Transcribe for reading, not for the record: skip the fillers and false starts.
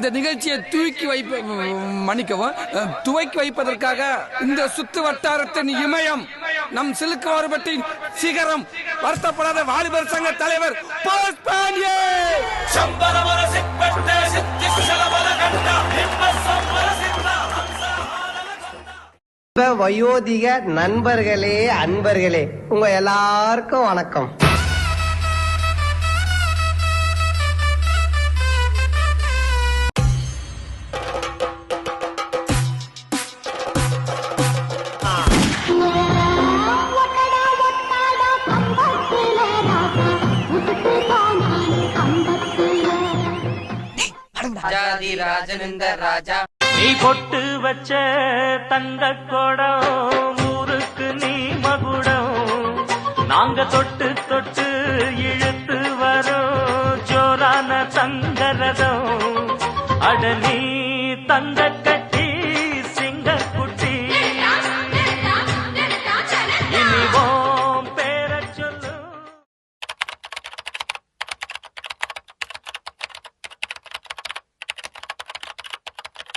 இந்த நிகழ்ச்சியை துவக்கி வைப்பதற்காக இந்த சுத்து வட்டாரத்தின் இமயம் நம் சிலுக்கு மாறுபட்டின் சிகரம் வருத்தப்படாத வாலிபர் சங்க தலைவர் வயோதிக நண்பர்களே, அன்பர்களே, உங்க எல்லாருக்கும் வணக்கம். ராஜா நீ பொட்டு வச்ச தங்க கொடம் ஊருக்கு நீ மகுடம் நாங்க தொட்டு தொட்டு இழுத்து